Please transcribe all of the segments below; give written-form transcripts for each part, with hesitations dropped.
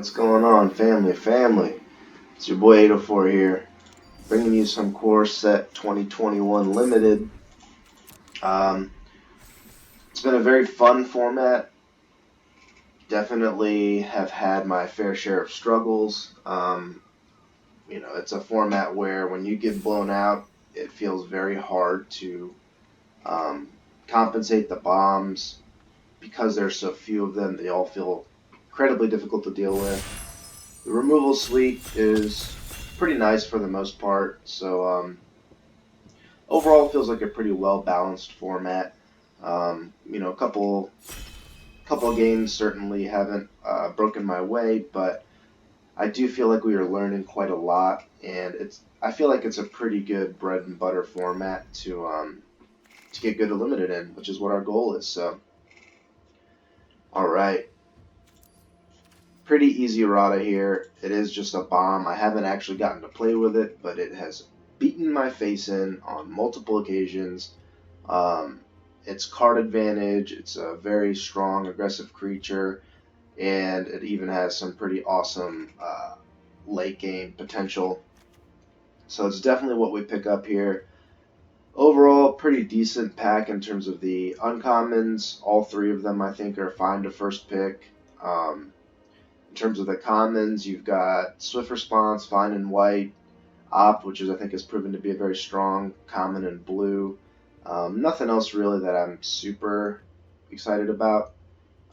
What's going on, family? It's your boy 804 here, bringing you some Core Set 2021 Limited. It's been a very fun format. Definitely have had my fair share of struggles. It's a format where when you get blown out, it feels very hard to um, compensate the bombs because there's so few of them. They all feel incredibly difficult to deal with. The removal suite is pretty nice for the most part, so overall it feels like a pretty well balanced format. A couple of games certainly haven't broken my way, but I do feel like we are learning quite a lot, and I feel like it's a pretty good bread and butter format to get good at limited in, which is what our goal is. So, all right. Pretty easy errata here. It is just a bomb. I haven't actually gotten to play with it, but it has beaten my face in on multiple occasions. It's card advantage. It's a very strong, aggressive creature, and it even has some pretty awesome late game potential. So it's definitely what we pick up here. Overall, pretty decent pack in terms of the uncommons. All three of them, I think, are fine to first pick. In terms of the commons, you've got Swift Response, fine in white, Opt, which I think has proven to be a very strong common in blue. Nothing else really that I'm super excited about.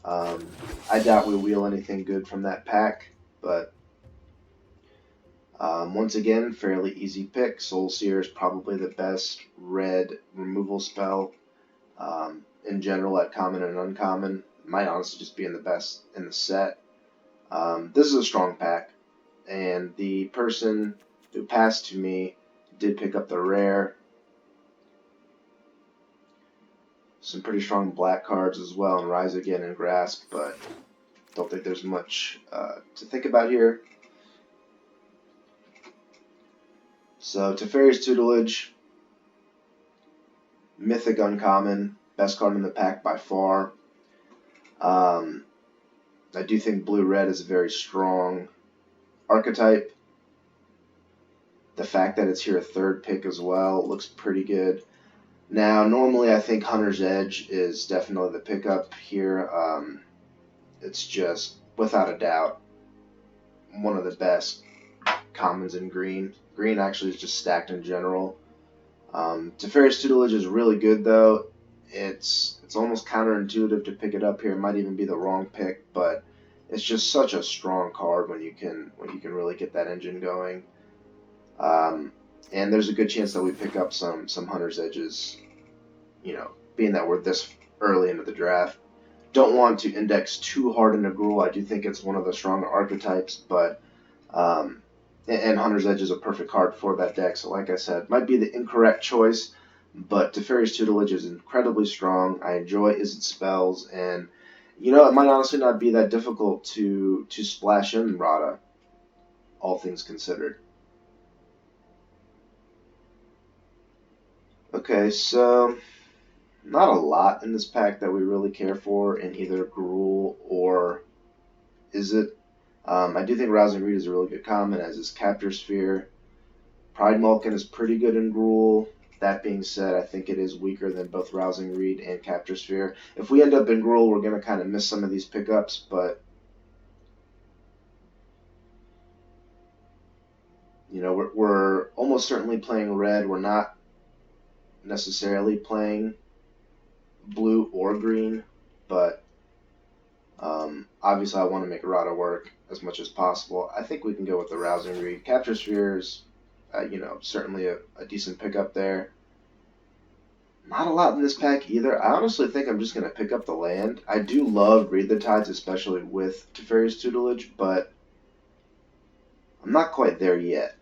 I doubt we wheel anything good from that pack, but once again, fairly easy pick. Soul Seer is probably the best red removal spell in general at common and uncommon. It might honestly just be in the best in the set. This is a strong pack, and the person who passed to me did pick up the rare. Some pretty strong black cards as well, and Rise Again and Grasp, but don't think there's much to think about here. So, Teferi's Tutelage, Mythic Uncommon, best card in the pack by far. I do think blue-red is a very strong archetype. The fact that it's here a third pick as well looks pretty good. Now, normally I think Hunter's Edge is definitely the pickup here. It's just, without a doubt, one of the best commons in green. Green actually is just stacked in general. Teferi's Tutelage is really good, though. It's almost counterintuitive to pick it up here. It might even be the wrong pick, but it's just such a strong card when you can really get that engine going. And there's a good chance that we pick up some Hunter's Edges, being that we're this early into the draft. Don't want to index too hard into Gruul. I do think it's one of the stronger archetypes, but and Hunter's Edge is a perfect card for that deck. So like I said, might be the incorrect choice, but Teferi's Tutelage is incredibly strong. I enjoy Izzet spells, and it might honestly not be that difficult to splash in Rada, all things considered. Okay, so not a lot in this pack that we really care for in either Gruul or Izzet. I do think Rousing Reed is a really good common, as is Capture Sphere. Pride Malkin is pretty good in Gruul. That being said, I think it is weaker than both Rousing Reed and Capture Sphere. If we end up in Gruul, we're going to kind of miss some of these pickups, but we're almost certainly playing red. We're not necessarily playing blue or green, but obviously I want to make Errata work as much as possible. I think we can go with the Rousing Reed. Capture Sphere is, certainly a decent pickup there. Not a lot in this pack either. I honestly think I'm just going to pick up the land. I do love Read the Tides, especially with Teferi's Tutelage, but I'm not quite there yet.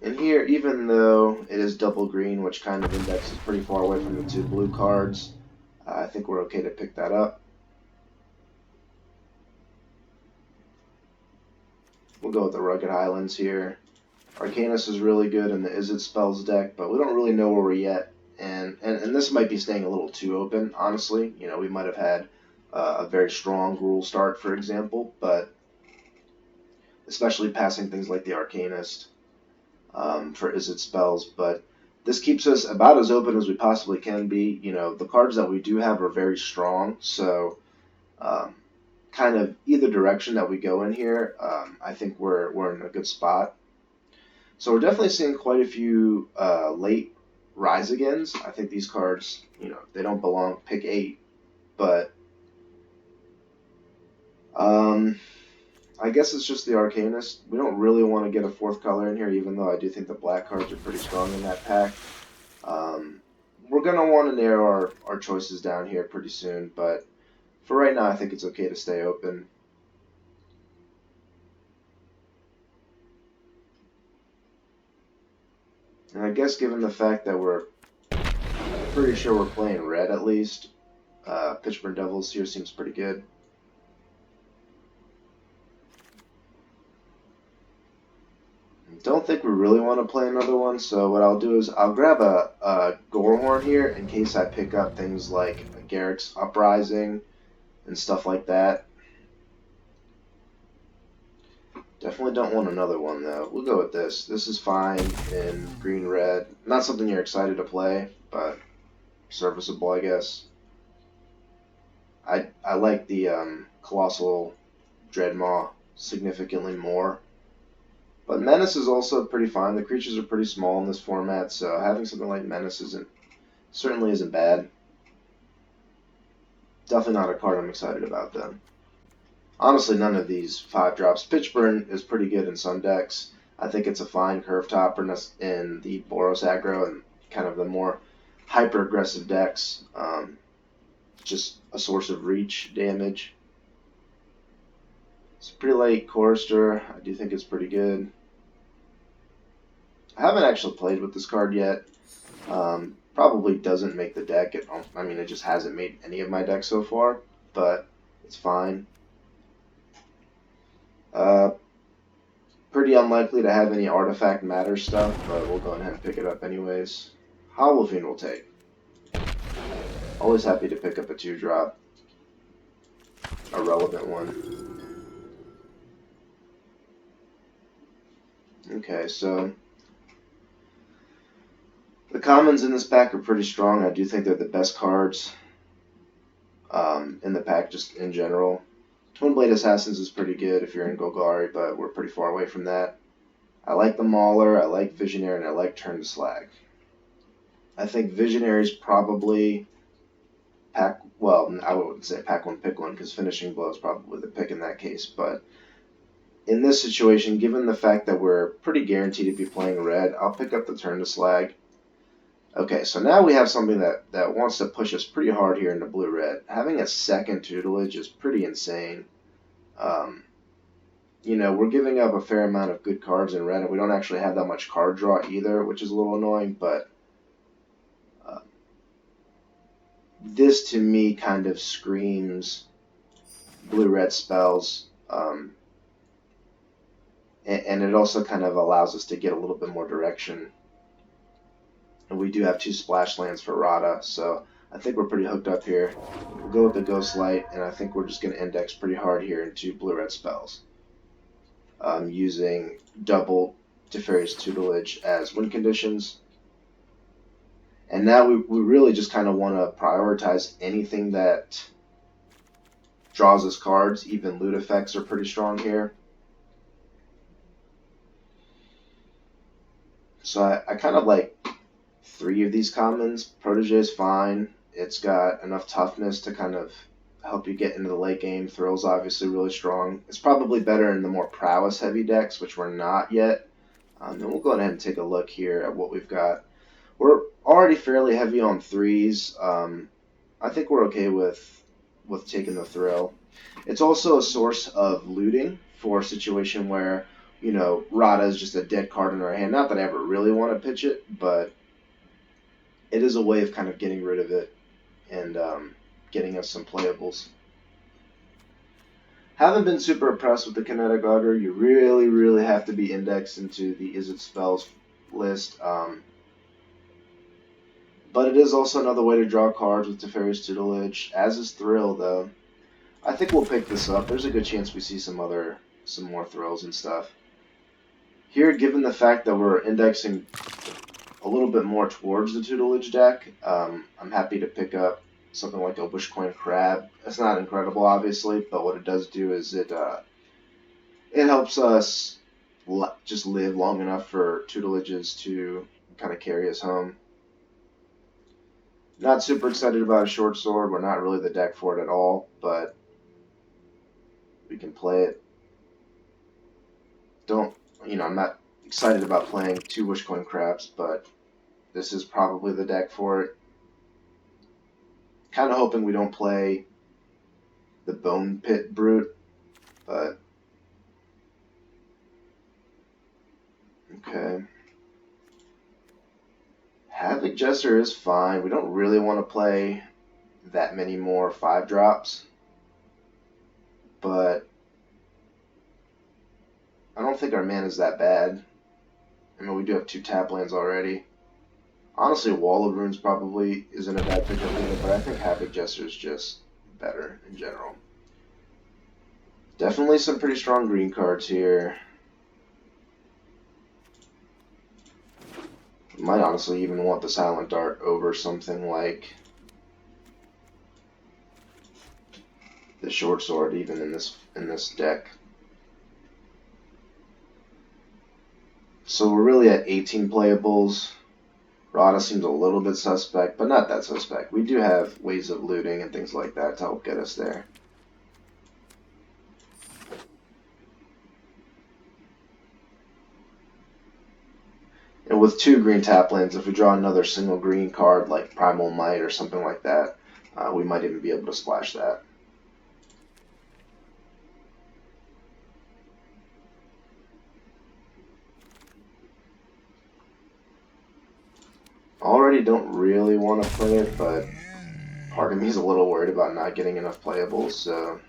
And here, even though it is double green, which kind of indexes pretty far away from the two blue cards, I think we're okay to pick that up. We'll go with the Rugged Highlands here. Arcanus is really good in the Izzet spells deck, but we don't really know where we're yet and this might be staying a little too open, honestly. You know, we might have had a very strong rule start, for example, but especially passing things like the Arcanist for Izzet spells, but this keeps us about as open as we possibly can be. You know, the cards that we do have are very strong, so kind of either direction that we go in here, I think we're in a good spot. So we're definitely seeing quite a few late Rise Agains. I think these cards, you know, they don't belong pick 8, but I guess it's just the Arcanist. We don't really want to get a 4th color in here, even though I do think the black cards are pretty strong in that pack. We're going to want to narrow our choices down here pretty soon, but for right now I think it's okay to stay open. And I guess given the fact that we're pretty sure we're playing red at least, Pitchburn Devils here seems pretty good. Don't think we really want to play another one, so what I'll do is I'll grab a Gorehorn here in case I pick up things like Garrick's Uprising and stuff like that. Definitely don't want another one though. We'll go with this. This is fine in green-red. Not something you're excited to play, but serviceable, I guess. I like the Colossal Dreadmaw significantly more. But Menace is also pretty fine. The creatures are pretty small in this format, so having something like Menace certainly isn't bad. Definitely not a card I'm excited about, though. Honestly, none of these 5-drops. Pitchburn is pretty good in some decks. I think it's a fine curve topper in the Boros aggro and kind of the more hyper-aggressive decks. Just a source of reach damage. It's a pretty late Chorister. I do think it's pretty good. I haven't actually played with this card yet. Probably doesn't make the deck. I mean, it just hasn't made any of my decks so far, but it's fine. Pretty unlikely to have any artifact matter stuff, but we'll go ahead and pick it up anyways. Hollowfiend will take. Always happy to pick up a 2-drop. A relevant one. Okay, so the commons in this pack are pretty strong. I do think they're the best cards in the pack just in general. Twin Blade Assassins is pretty good if you're in Golgari, but we're pretty far away from that. I like the Mauler, I like Visionary, and I like Turn to Slag. I think Visionary is probably pack, well, I wouldn't say pack 1, pick 1, because Finishing Blow is probably the pick in that case, but in this situation, given the fact that we're pretty guaranteed to be playing red, I'll pick up the Turn to Slag. Okay, so now we have something that wants to push us pretty hard here into blue-red. Having a second tutelage is pretty insane. You know, we're giving up a fair amount of good cards in red, and we don't actually have that much card draw either, which is a little annoying, but this to me kind of screams blue-red spells. And it also kind of allows us to get a little bit more direction. And we do have 2 splash lands for Rada, so I think we're pretty hooked up here. We'll go with the Ghost Light, and I think we're just going to index pretty hard here into blue-red spells. Using double Teferi's Tutelage as win conditions. And now we really just kind of want to prioritize anything that draws us cards. Even loot effects are pretty strong here. So I kind of like 3 of these commons. Protege is fine. It's got enough toughness to kind of help you get into the late game. Thrill's obviously really strong. It's probably better in the more prowess heavy decks, which we're not yet. And we'll go ahead and take a look here at what we've got. We're already fairly heavy on 3s. I think we're okay with taking the Thrill. It's also a source of looting for a situation where, you know, Rada is just a dead card in our hand. Not that I ever really want to pitch it, but it is a way of kind of getting rid of it and getting us some playables. Haven't been super impressed with the Kinetic Augur. You really, really have to be indexed into the Izzet Spells list. But it is also another way to draw cards with Teferi's Tutelage, as is Thrill, though. I think we'll pick this up. There's a good chance we see some more thrills and stuff. Here, given the fact that we're indexing a little bit more towards the Tutelage deck, I'm happy to pick up something like a Wishcoin Crab. It's not incredible, obviously, but what it does do is it helps us just live long enough for Tutelages to kind of carry us home. Not super excited about a Short Sword. We're not really the deck for it at all, but we can play it. I'm not excited about playing 2 Wishcoin Crabs, but this is probably the deck for it. Kind of hoping we don't play the Bone Pit Brute, but okay. Havoc Jester is fine. We don't really want to play that many more 5-drops, but I don't think our mana is that bad. I mean, we do have 2 tap lands already. Honestly, Wall of Runes probably isn't a bad pickup either, but I think Havoc Jester is just better in general. Definitely some pretty strong green cards here. Might honestly even want the Silent Dart over something like the Short Sword, even in this deck. So we're really at 18 playables. Rada seems a little bit suspect, but not that suspect. We do have ways of looting and things like that to help get us there. And with 2 green tap lands, if we draw another single green card like Primal Might or something like that, we might even be able to splash that. Already don't really want to play it, but part of me is a little worried about not getting enough playables, so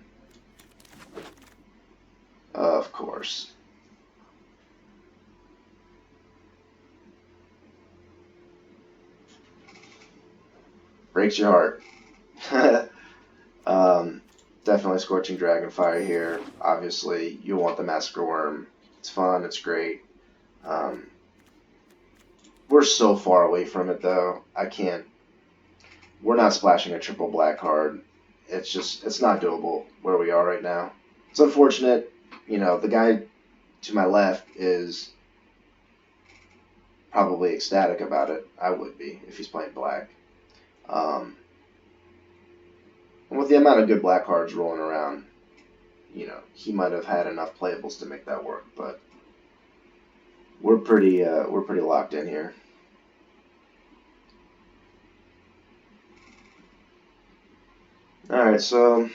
of course. Breaks your heart. Definitely Scorching Dragonfire here. Obviously, you want the Massacre Worm. It's fun, it's great. We're so far away from it, though. We're not splashing a triple black card. It's not doable where we are right now. It's unfortunate. The guy to my left is probably ecstatic about it. I would be if he's playing black. And with the amount of good black cards rolling around, he might have had enough playables to make that work. But we're pretty locked in here. All right, so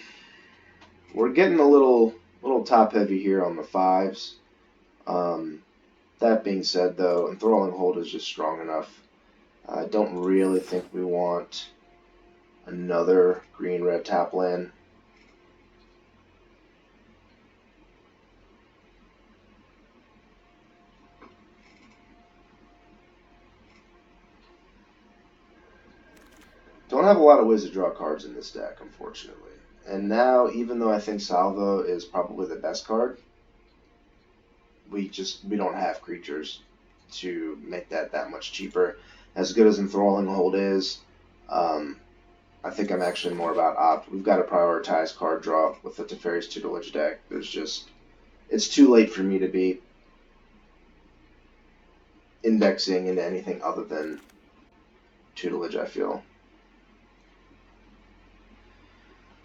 we're getting a little top heavy here on the 5s. That being said, though, Enthralling Hold is just strong enough. I don't really think we want another green-red tap land. Don't have a lot of ways to draw cards in this deck, unfortunately. And now, even though I think Salvo is probably the best card, we don't have creatures to make that much cheaper. As good as Enthralling Hold is, I think I'm actually more about opt. We've got to prioritize card draw with the Teferi's Tutelage deck. It's too late for me to be indexing into anything other than Tutelage, I feel.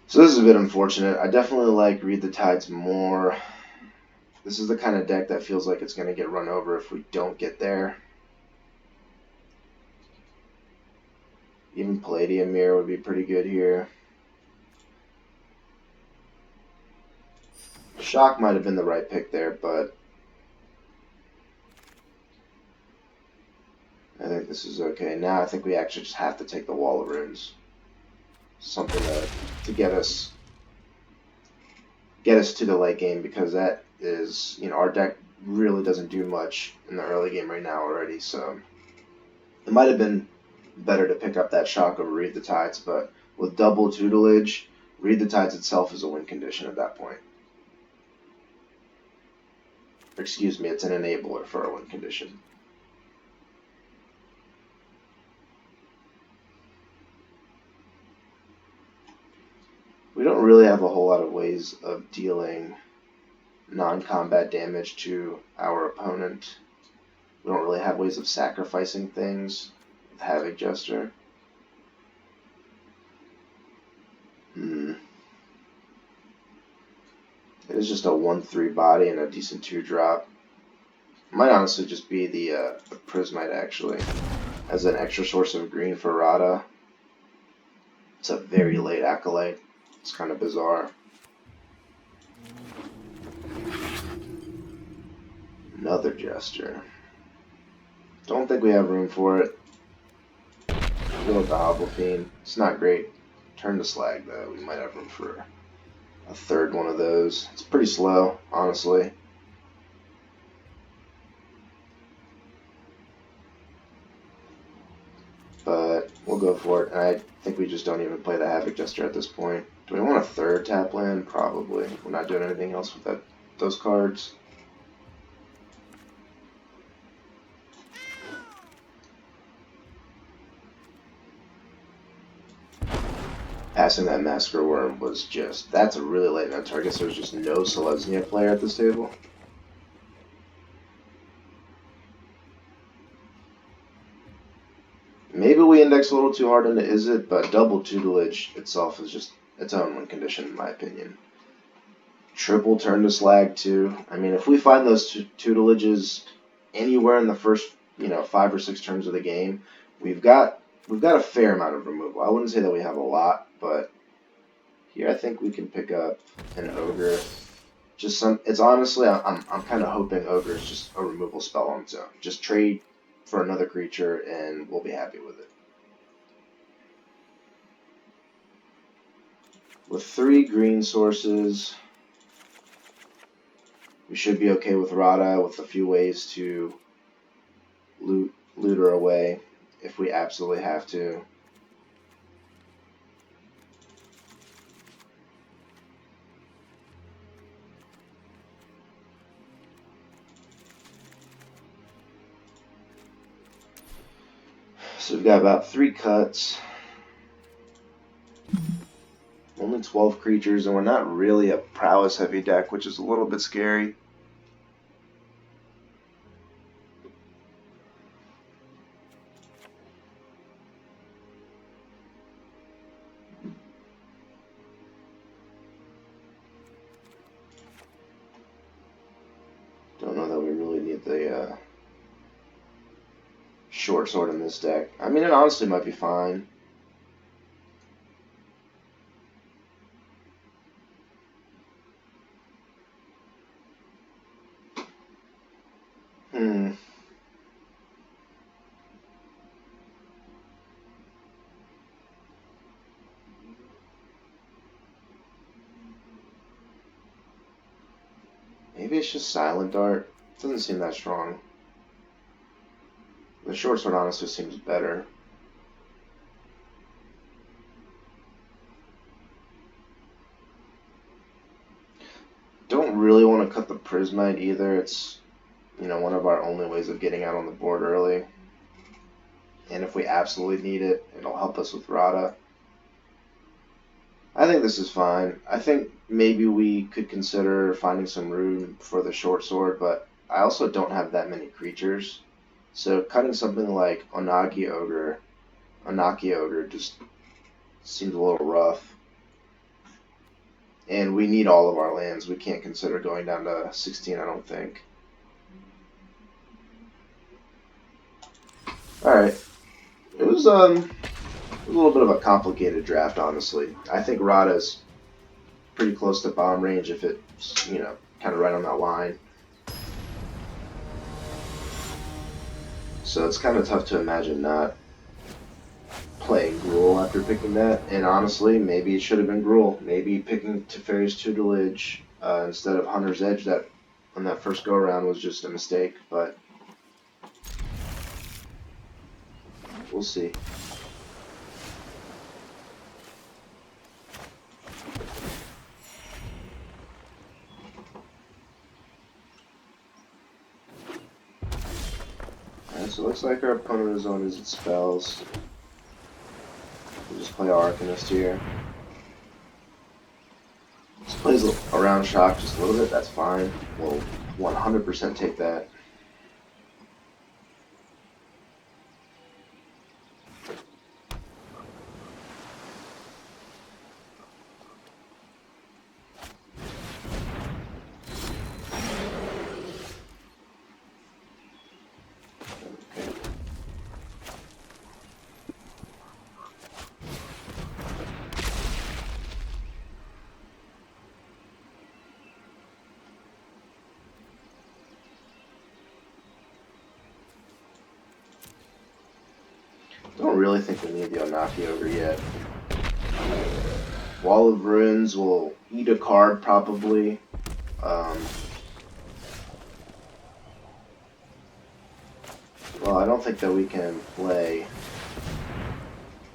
So this is a bit unfortunate. I definitely like Read the Tides more. This is the kind of deck that feels like it's going to get run over if we don't get there. Even Palladium Mirror would be pretty good here. Shock might have been the right pick there, but I think this is okay. Now I think we actually just have to take the Wall of Runes. Something to get us to the late game, because that is, our deck really doesn't do much in the early game right now already, so it might have been better to pick up that shock over Read the Tides, but with double tutelage, Read the Tides itself is a win condition at that point. Excuse me, it's an enabler for a win condition. We don't really have a whole lot of ways of dealing non-combat damage to our opponent. We don't really have ways of sacrificing things with Havoc Jester. It is just a 1/3 body and a decent 2-drop. Might honestly just be the Prismite, actually, as an extra source of green for Rada. It's a very late Acolyte. It's kind of bizarre. Another Jester. Don't think we have room for it. Go with the Hobble Fiend. It's not great. Turn to Slag, though. We might have room for a third one of those. It's pretty slow, honestly. But we'll go for it. And I think we just don't even play the Havoc Jester at this point. Do we want a third tap land? Probably. We're not doing anything else with those cards. Passing that Massacre Worm was just... That's a really late mentor. I guess there's just no Selesnya player at this table. Maybe we index a little too hard into Izzet, but double tutelage itself is just its own win condition, in my opinion. Triple turn to Slag, too. I mean, if we find those tutelages anywhere in the first, 5 or 6 turns of the game, we've got a fair amount of removal. I wouldn't say that we have a lot, but here I think we can pick up an Ogre. It's honestly, I'm kind of hoping Ogre is just a removal spell on its own. Just trade for another creature and we'll be happy with it. With 3 green sources, we should be okay with Rada with a few ways to loot her away if we absolutely have to. So we've got about 3 cuts. Only 12 creatures, and we're not really a prowess heavy deck, which is a little bit scary. Don't know that we really need the short sword in this deck. I mean, it honestly might be fine. Maybe it's just Silent Dart. Doesn't seem that strong. The short sword honestly seems better. Don't really want to cut the Prismite either. It's, one of our only ways of getting out on the board early. And if we absolutely need it, it'll help us with Rada. I think this is fine. I think maybe we could consider finding some room for the short sword, but I also don't have that many creatures. So cutting something like Onaki Ogre just seems a little rough. And we need all of our lands. We can't consider going down to 16, I don't think. Alright. It was a little bit of a complicated draft, honestly. I think Rada's pretty close to bomb range if it's, kind of right on that line. So it's kind of tough to imagine not playing Gruul after picking that. And honestly, maybe it should have been Gruul. Maybe picking Teferi's Tutelage instead of Hunter's Edge that on that first go around was just a mistake. But we'll see. looks like our opponent is on his spells. We'll just play our Arcanist here. Just plays around shock just a little bit, that's fine. We'll 100% take that. Don't really think we need the Onaki Ogre yet. Wall of Ruins will eat a card probably. Well, I don't think that we can play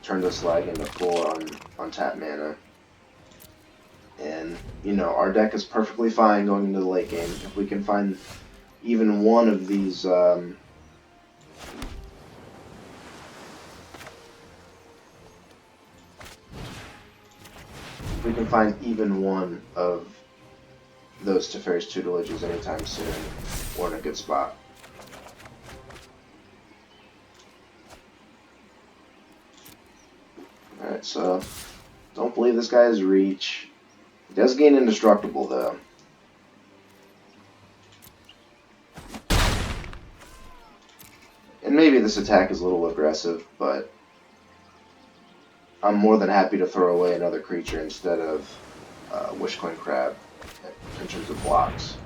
turn this lag into 4 on tap mana. And, you know, our deck is perfectly fine going into the late game. If we can find even one of these if we can find even one of those Teferi's Tutelages anytime soon, we're in a good spot. Alright, so don't believe this guy has reach. He does gain indestructible though. And maybe this attack is a little aggressive, but I'm more than happy to throw away another creature instead of Wishcoin Crab in terms of blocks.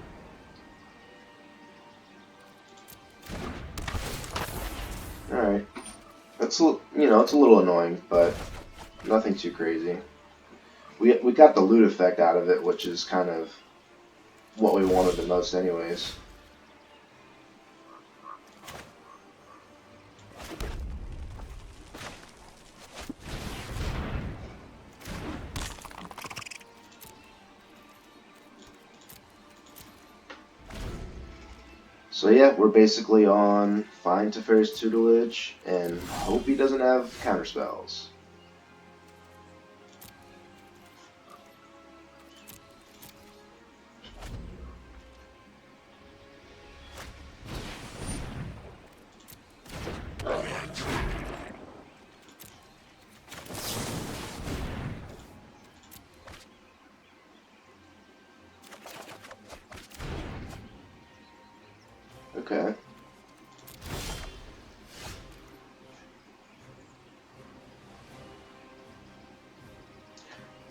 Alright. That's, you know, it's a little annoying, but nothing too crazy. We got the loot effect out of it, which is kind of what we wanted the most anyways. So yeah, we're basically on fine Teferi's Tutelage and hope he doesn't have counterspells. Okay.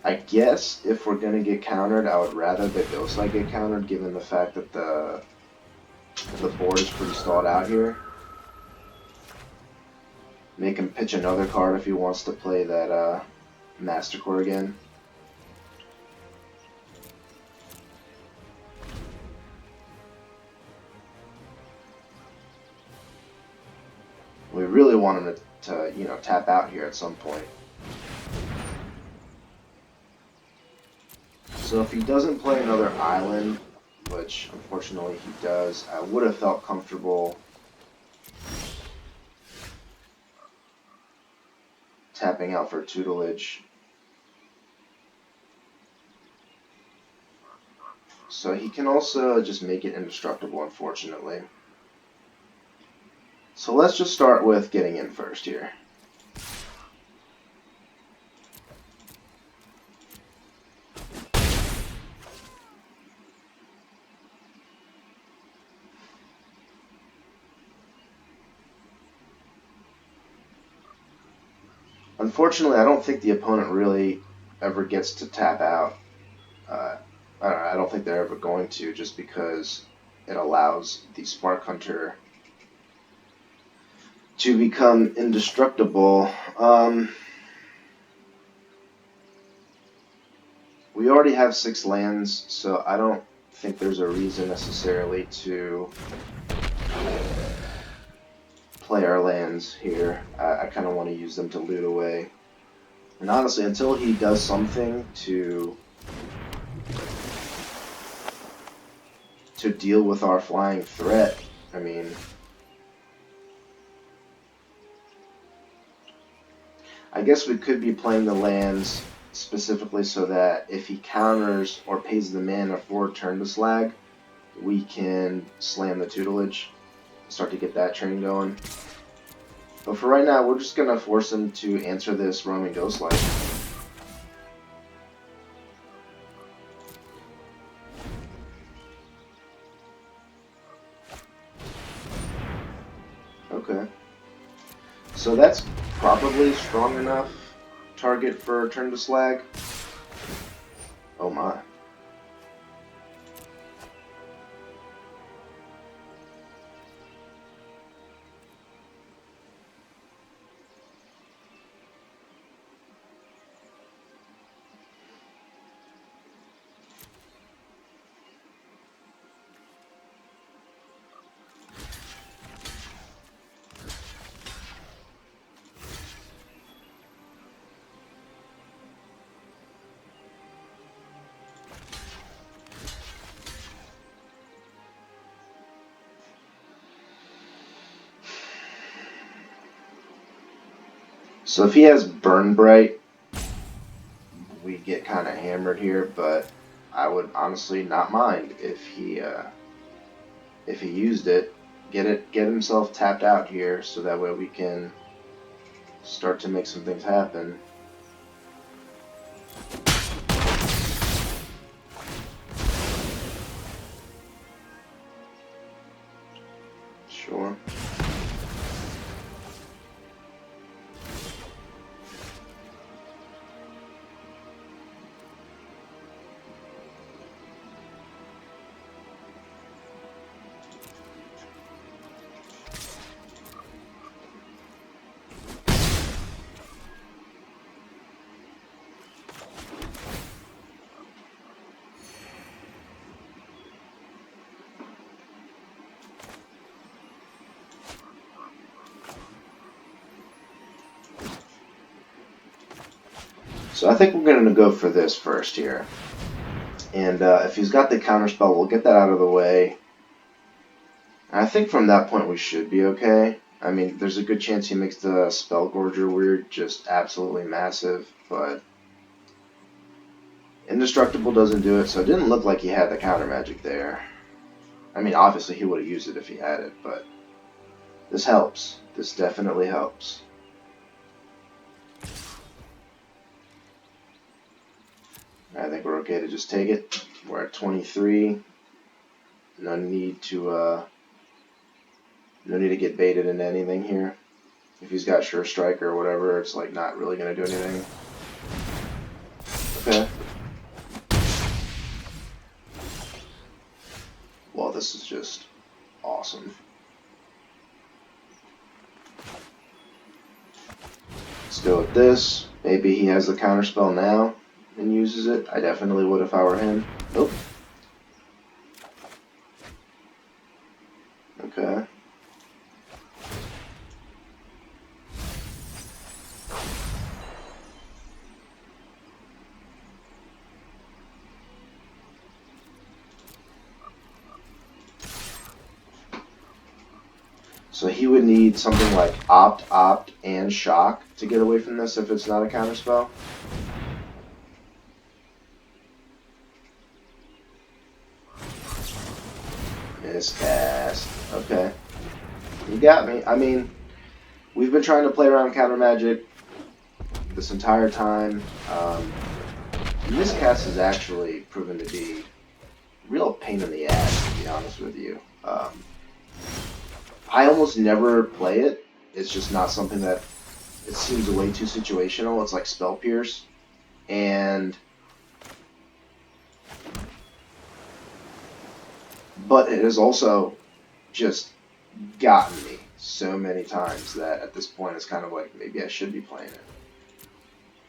I guess if we're gonna get countered, I would rather the Ghost Knight get countered, given the fact that the board is pretty stalled out here. Make him pitch another card if he wants to play that Mastercore again. We really want him to you know, tap out here at some point. So if he doesn't play another island, which unfortunately he does, I would have felt comfortable tapping out for Tutelage. So he can also just make it indestructible, unfortunately. So let's just start with getting in first here. Unfortunately, I don't think the opponent really ever gets to tap out. I don't think they're ever going to, just because it allows the Spark Hunter to become indestructible. We already have 6 lands, so I don't think there's a reason necessarily to play our lands here. I kind of want to use them to loot away. And honestly, until he does something to deal with our flying threat, I mean, I guess we could be playing the lands specifically so that if he counters or pays the mana for turn to slag, we can slam the tutelage, start to get that train going. But for right now, we're just going to force him to answer this roaming ghostlight. Okay. So that's probably strong enough target for turn to slag. Oh my. So if he has Burn Bright, we get kind of hammered here, but I would honestly not mind if he used it, get himself tapped out here, so that way we can start to make some things happen. Sure. So I think we're going to go for this first here. And if he's got the counterspell, we'll get that out of the way. I think from that point we should be okay. I mean, there's a good chance he makes the Spell Gorger weird just absolutely massive, but Indestructible doesn't do it, so it didn't look like he had the counter magic there. I mean, obviously he would have used it if he had it, but this helps. This definitely helps. I think we're okay to just take it. We're at 23. No need to get baited into anything here. If he's got Sure Strike or whatever, it's like not really gonna do anything. Okay. Well, this is just awesome. Let's go with this. Maybe he has the counterspell now and uses it. I definitely would if I were him. Nope. Okay. So he would need something like Opt, and Shock to get away from this if it's not a counterspell. Miscast. Okay. You got me. I mean, we've been trying to play around counter magic this entire time. Miscast has actually proven to be a real pain in the ass, to be honest with you. I almost never play it. It's just not something that it seems way too situational. It's like Spell Pierce. But it has also just gotten me so many times that at this point it's kind of like maybe I should be playing it.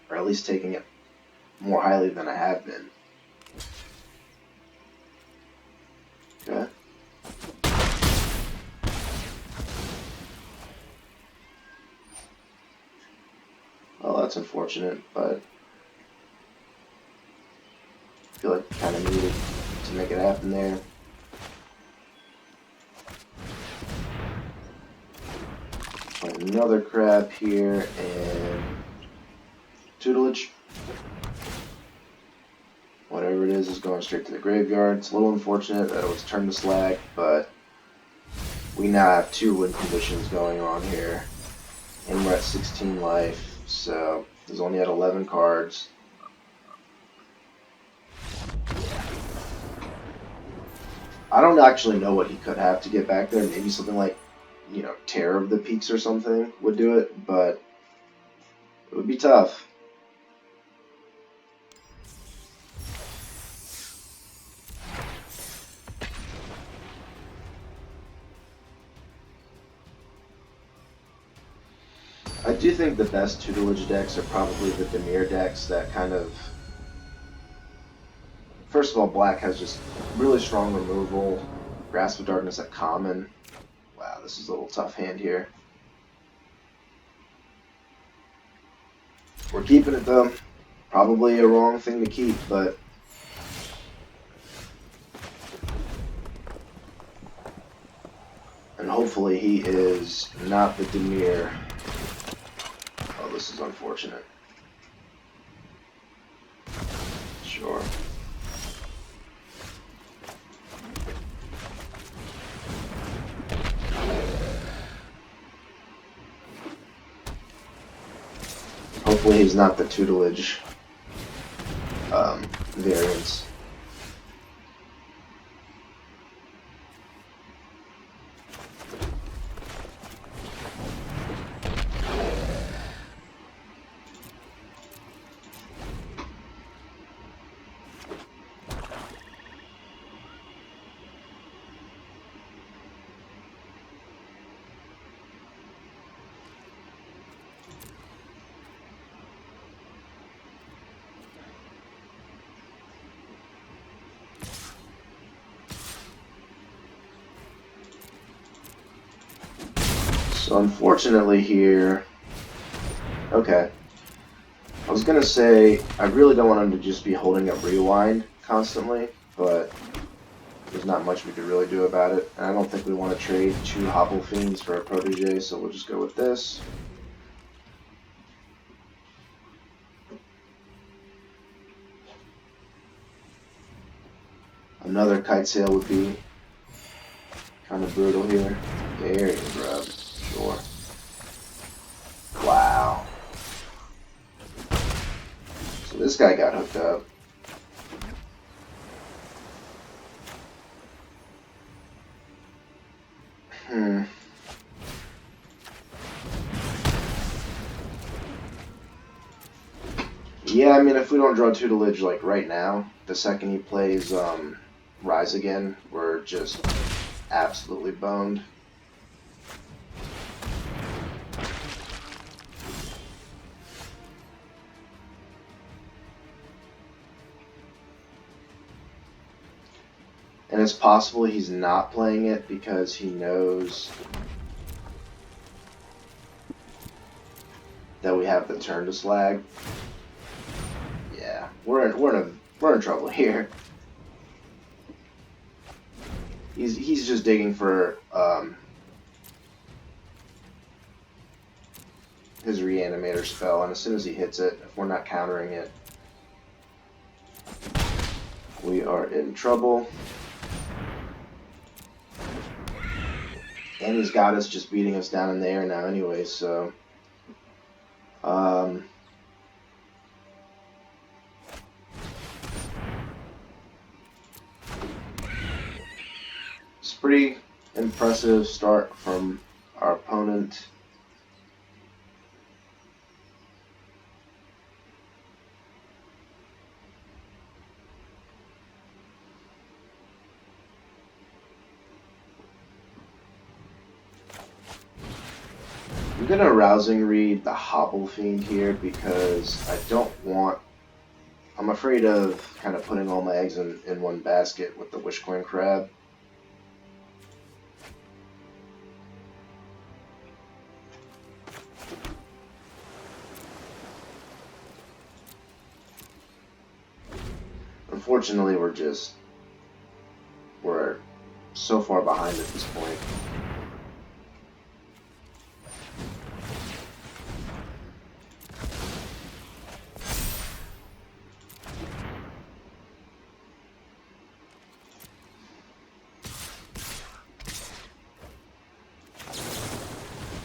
Or at least taking it more highly than I have been. Okay. Well, that's unfortunate, but I feel like kind of needed to make it happen there. Another crab here, and Tutelage. Whatever it is going straight to the graveyard. It's a little unfortunate that it was turned to slag, but we now have 2 win conditions going on here. And we're at 16 life, so he's only at 11 cards. I don't actually know what he could have to get back there. Maybe something like, you know, Terror of the Peaks or something would do it, but it would be tough. I do think the best tutelage decks are probably the Dimir decks that kind of... First of all, black has just really strong removal. Grasp of Darkness at common. Wow, this is a little tough hand here. We're keeping it though. Probably a wrong thing to keep, but... And hopefully he is not the Dimir. Oh, this is unfortunate. Sure. Hopefully he's not the tutelage variance. So unfortunately here, okay, I was gonna say I really don't want him to just be holding up rewind constantly, but there's not much we could really do about it. And I don't think we want to trade 2 Hobble Fiends for a Protege, so we'll just go with this. Another Kite Sail would be kind of brutal here. There you go. Sure. Wow. So this guy got hooked up. Yeah, I mean, if we don't draw tutelage like right now, the second he plays Rise Again, we're just absolutely boned. And it's possible he's not playing it because he knows that we have the turn to slag. Yeah, we're in trouble here. He's just digging for his Reanimator spell, and as soon as he hits it, if we're not countering it, we are in trouble. And he's got us just beating us down in the air now anyway, so... it's a pretty impressive start from our opponent. I'm going to Rousing Read the Hobble Fiend here because I don't want... I'm afraid of kind of putting all my eggs in one basket with the Wishcoin Crab. Unfortunately, we're so far behind at this point.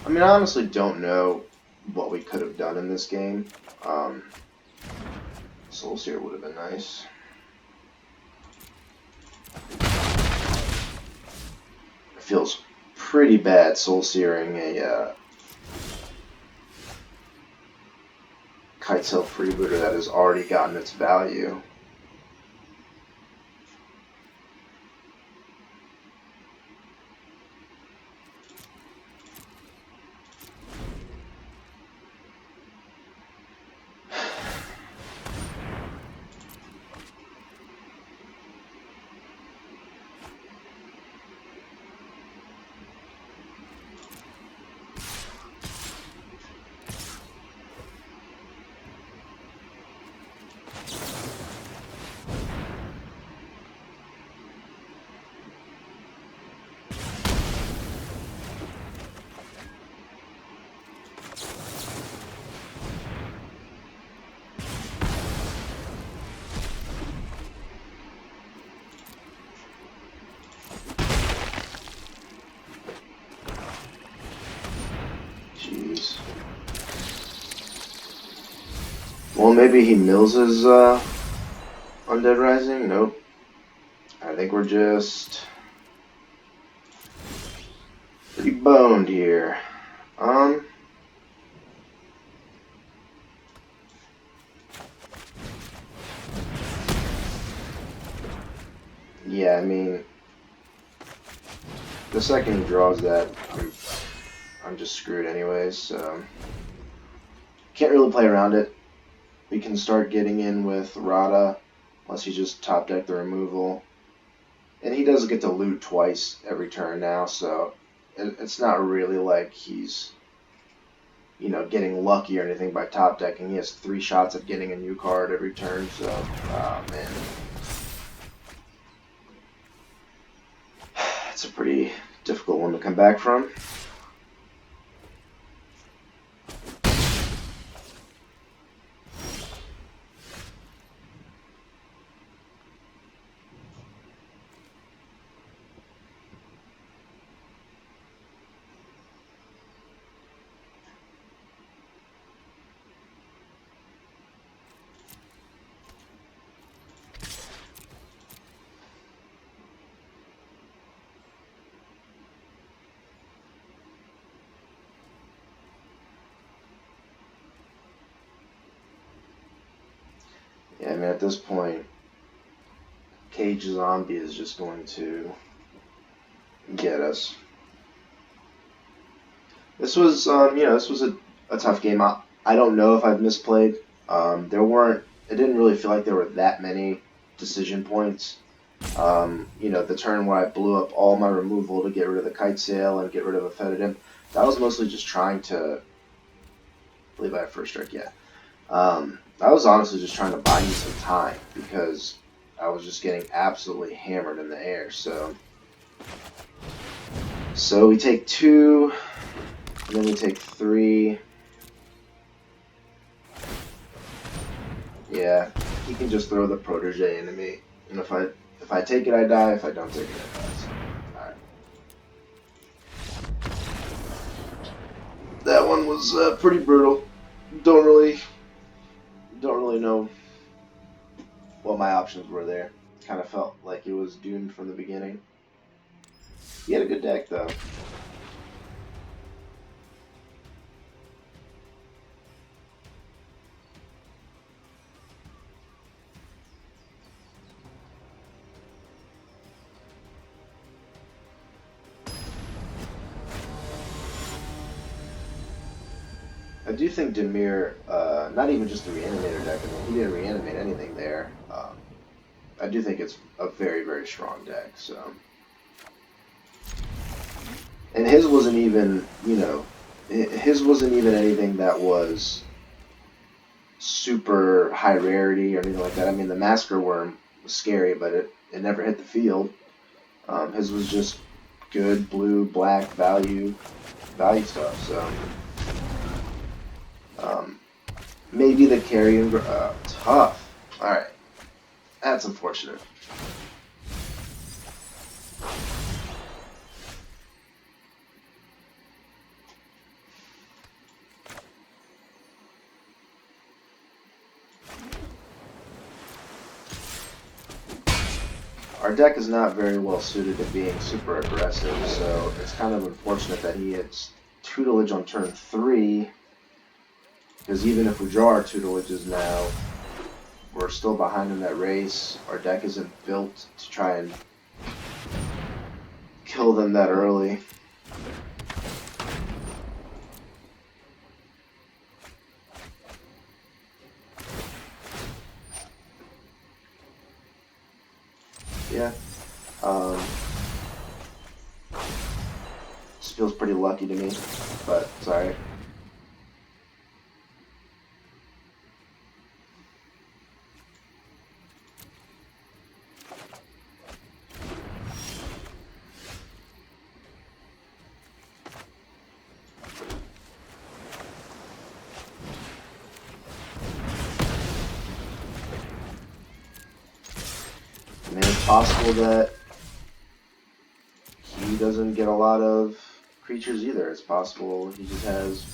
I mean, I honestly don't know what we could have done in this game. Soul Seer would have been nice. It feels pretty bad Soul Searing a Kite Self Freebooter that has already gotten its value. Jeez. Well, maybe he mills his Undead Rising? Nope. I think we're just pretty boned here. Yeah, I mean, the second he draws that, I'm just screwed anyways, so can't really play around it. We can start getting in with Rada, unless he just top deck the removal. And he does get to loot twice every turn now, so it's not really like he's, you know, getting lucky or anything by top decking. He has 3 shots at getting a new card every turn, so, oh man. It's a pretty difficult one to come back from. Yeah, I mean, at this point, Cage Zombie is just going to get us. This was, this was a tough game. I don't know if I've misplayed. It didn't really feel like there were that many decision points. The turn where I blew up all my removal to get rid of the Kite Sail and get rid of a Fetid Imp, that was mostly just trying to, I believe I have first strike, yeah. I was honestly just trying to buy me some time because I was just getting absolutely hammered in the air. So we take 2, and then we take 3. Yeah, he can just throw the Protege into me. And if I take it, I die. If I don't take it, I die. So, alright. That one was pretty brutal. Don't really know what my options were there. Kind of felt like it was doomed from the beginning. He had a good deck, though. I do think Dimir, not even just the Reanimator deck, I mean, he didn't reanimate anything there. I do think it's a very, very strong deck, so. And his wasn't even, his wasn't even anything that was super high rarity or anything like that. I mean, the Masker Worm was scary, but it never hit the field. His was just good blue, black value stuff, so. Maybe the carrion, tough. Alright. That's unfortunate. our deck is not very well suited to being super aggressive, so it's kind of unfortunate that he hits Tutelage on turn 3, because even if we draw our Tutelages now, we're still behind in that race. Our deck isn't built to try and kill them that early. Yeah. This feels pretty lucky to me, but sorry. I mean, it's possible that he doesn't get a lot of creatures either. It's possible he just has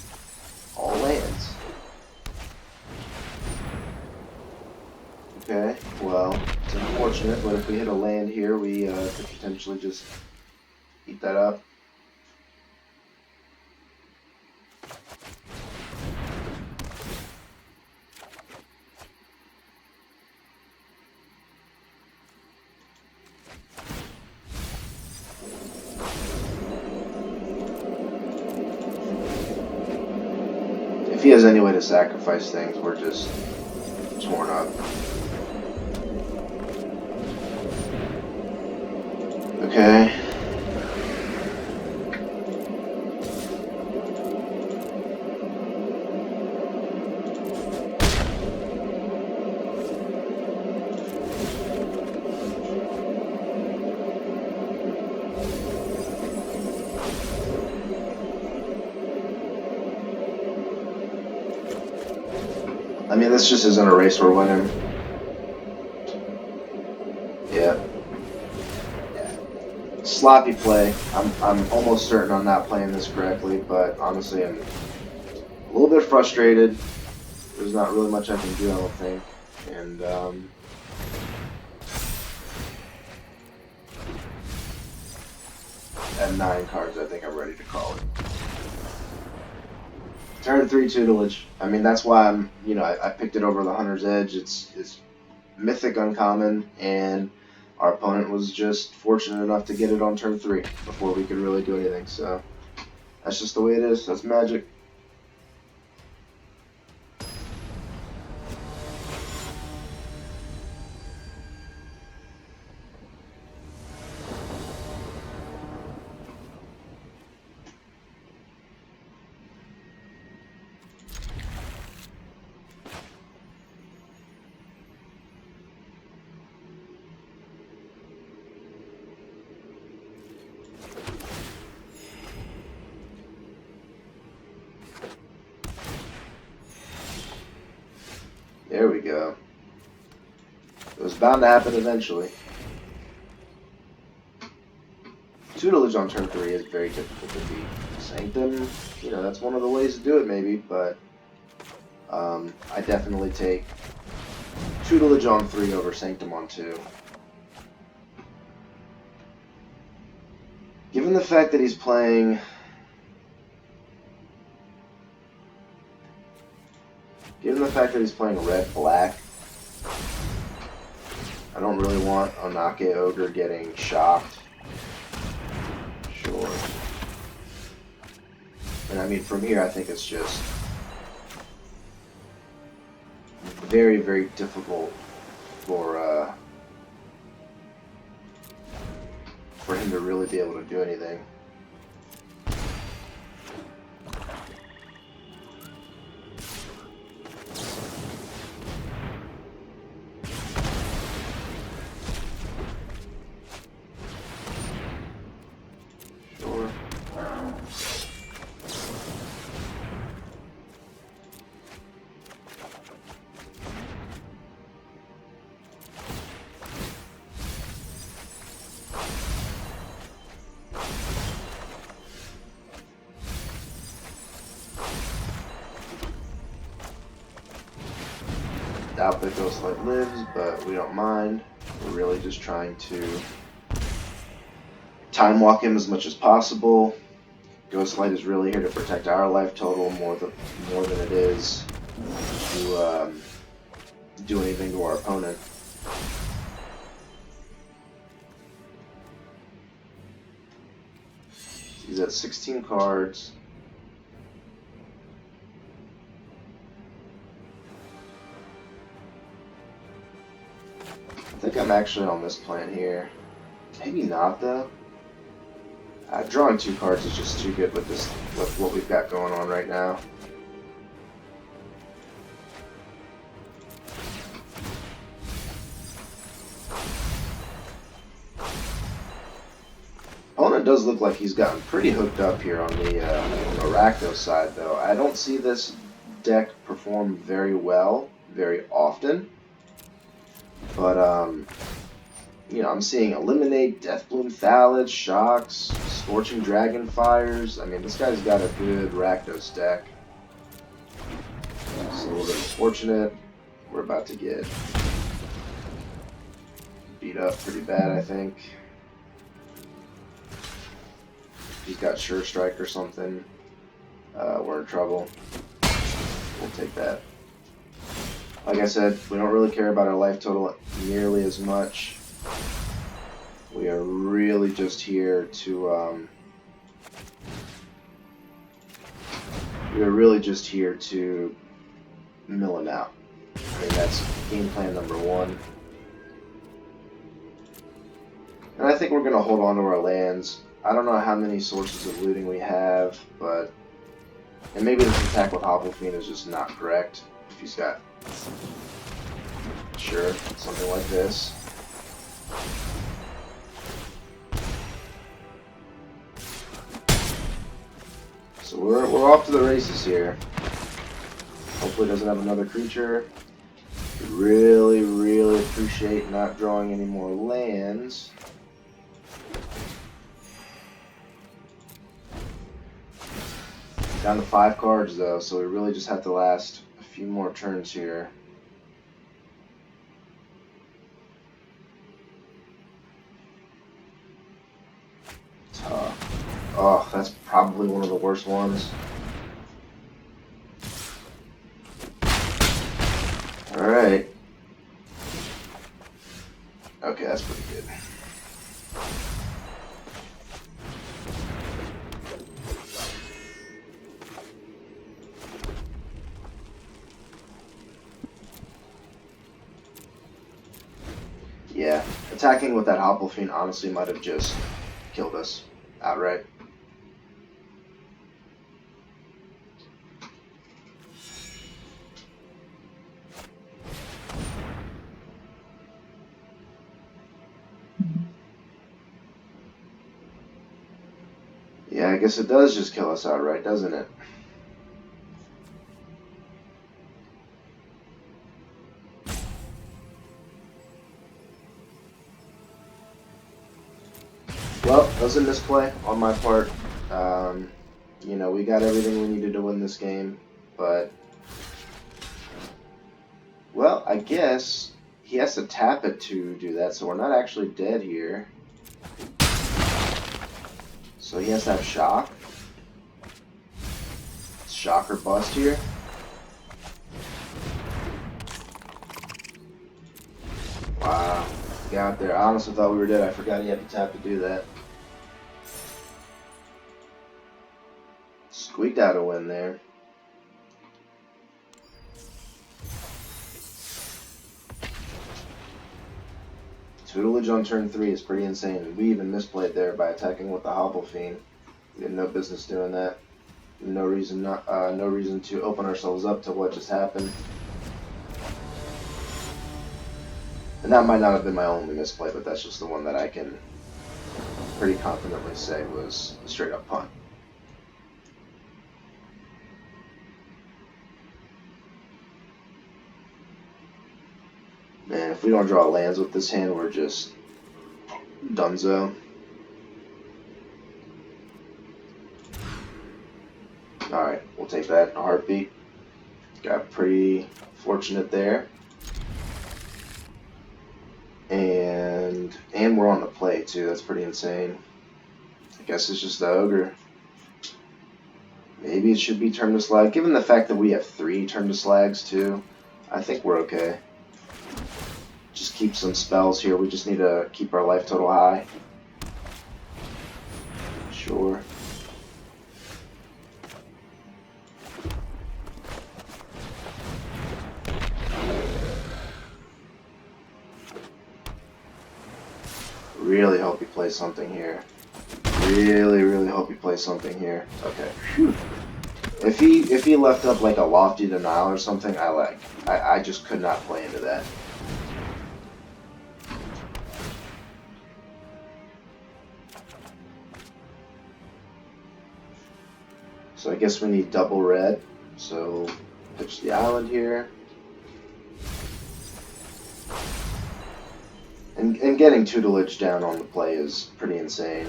all lands. Okay, well, it's unfortunate, but if we hit a land here, we could potentially just eat that up. If he has any way to sacrifice things, we're just torn up. Okay. I mean, this just isn't a race we're winning. Yeah. Sloppy play. I'm almost certain I'm not playing this correctly, but honestly, I'm a little bit frustrated. There's not really much I can do, I don't think. And at 9 cards, I think I'm ready to call it. Turn 3 Tutelage. I mean, that's why I'm, I picked it over the Hunter's Edge. It's mythic uncommon, and our opponent was just fortunate enough to get it on turn 3 before we could really do anything. So that's just the way it is. That's Magic. There we go. It was bound to happen eventually. Tutelage on turn 3 is very difficult to beat. Sanctum, that's one of the ways to do it maybe, but I definitely take Tutelage on 3 over Sanctum on 2. Given the fact that he's playing red-black, I don't really want Onake Ogre getting shocked. Sure. And I mean, from here, I think it's just very, very difficult for him to really be able to do anything. Doubt that Ghostlight lives, but we don't mind. We're really just trying to time walk him as much as possible. Ghostlight is really here to protect our life total more than it is to do anything to our opponent. He's at 16 cards. I think I'm actually on this plan here. Maybe not though. Drawing 2 cards is just too good with what we've got going on right now. Opponent does look like he's gotten pretty hooked up here on the Rakdos side, though. I don't see this deck perform very well very often, but you know, I'm seeing Eliminate, Deathbloom Thallid, Shocks, Scorching Dragon Fires. I mean, this guy's got a good Rakdos deck. It's a little bit unfortunate. We're about to get beat up pretty bad, I think. He's got Sure Strike or something. We're in trouble. We'll take that. Like I said, we don't really care about our life total nearly as much. We are really just here to mill him out. I mean, that's game plan number 1. And I think we're going to hold on to our lands. I don't know how many sources of looting we have, but... And maybe this attack with Hopplefiend is just not correct. If he's got... Sure, something like this. So we're off to the races here. Hopefully it doesn't have another creature. Really, really appreciate not drawing any more lands. Down to 5 cards though, so we really just have to last a few more turns here. Tough. Oh, that's probably one of the worst ones. Alright. Okay, that's pretty good. Yeah, attacking with that Hopplefiend honestly might have just killed us outright. Yeah, I guess it does just kill us outright, doesn't it? Well, that was a misplay on my part. You know, we got everything we needed to win this game, but... Well, I guess he has to tap it to do that, so we're not actually dead here. So he has to have Shock. Shock or bust here. Wow. Got there. I honestly thought we were dead. I forgot he had to tap to do that. Squeaked out a win there. Tutelage on turn 3 is pretty insane. We even misplayed there by attacking with the Hopplefiend. We had no business doing that. No reason to open ourselves up to what just happened. And that might not have been my only misplay, but that's just the one that I can pretty confidently say was a straight up punt. Man, if we don't draw lands with this hand, we're just donezo. Alright, we'll take that in a heartbeat. Got pretty fortunate there. And we're on the play, too. That's pretty insane. I guess it's just the ogre. Maybe it should be turn to slag. Given the fact that we have 3 turn to slags, too, I think we're okay. Just keep some spells here. We just need to keep our life total high. Sure. Really hope he plays something here. Really hope he plays something here. Okay. Whew. If he left up like a lofty denial or something, I just could not play into that. So I guess we need double red. So pitch the island here. And getting tutelage down on the play is pretty insane.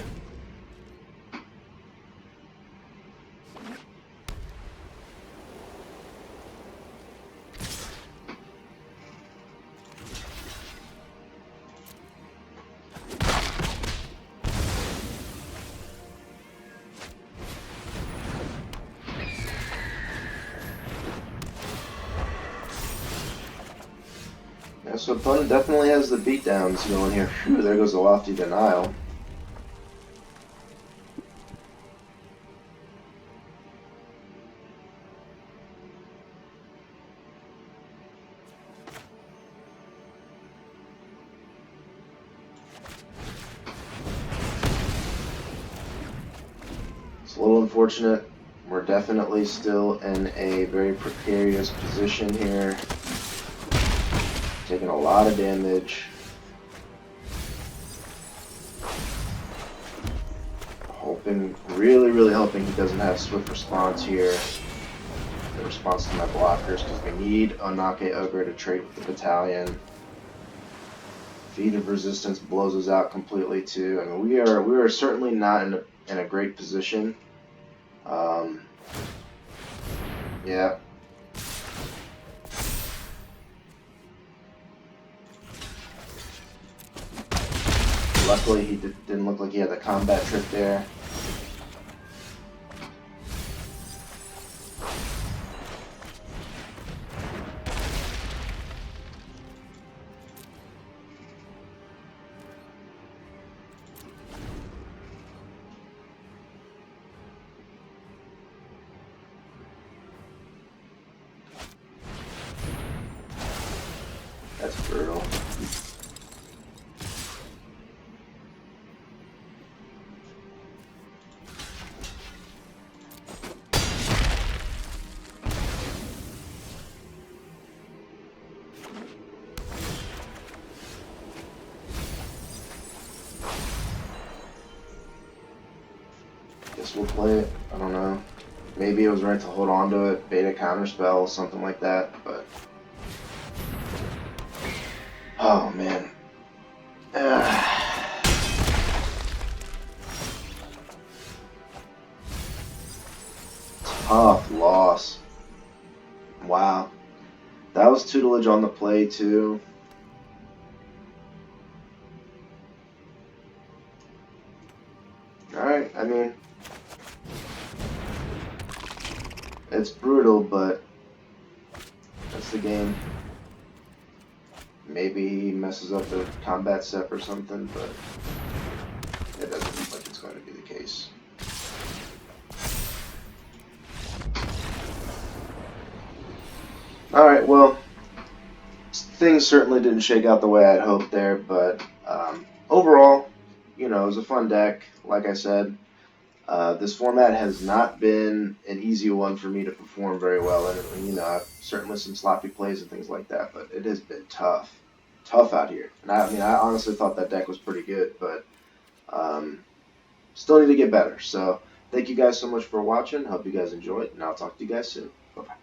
Yeah, so opponent definitely has the beatdowns going here. Phew, there goes the lofty denial. It's a little unfortunate. We're definitely still in a very precarious position here. Taking a lot of damage. Hoping, really hoping he doesn't have swift response here. The response to my blockers, because we need Onake Ogre to trade with the battalion. Feat of Resistance blows us out completely too. I mean, we are certainly not in a great position. Yeah. Luckily, he didn't look like he had the combat trick there. That's brutal. Guess we'll play it. I don't know. Maybe it was right to hold on to it, beta counterspell, something like that, but... Oh, man. Tough loss. Wow. That was tutelage on the play, too. Alright, I mean... It's brutal, but... That's the game. Maybe he messes up the combat step or something, but... It doesn't look like it's going to be the case. Alright, well... Things certainly didn't shake out the way I'd hoped there, but... overall, you know, it was a fun deck, like I said. This format has not been an easy one for me to perform very well in. And, you know, certainly some sloppy plays and things like that, but it has been tough out here. And I mean, I honestly thought that deck was pretty good, but still need to get better. So thank you guys so much for watching. Hope you guys enjoyed, and I'll talk to you guys soon. Bye-bye.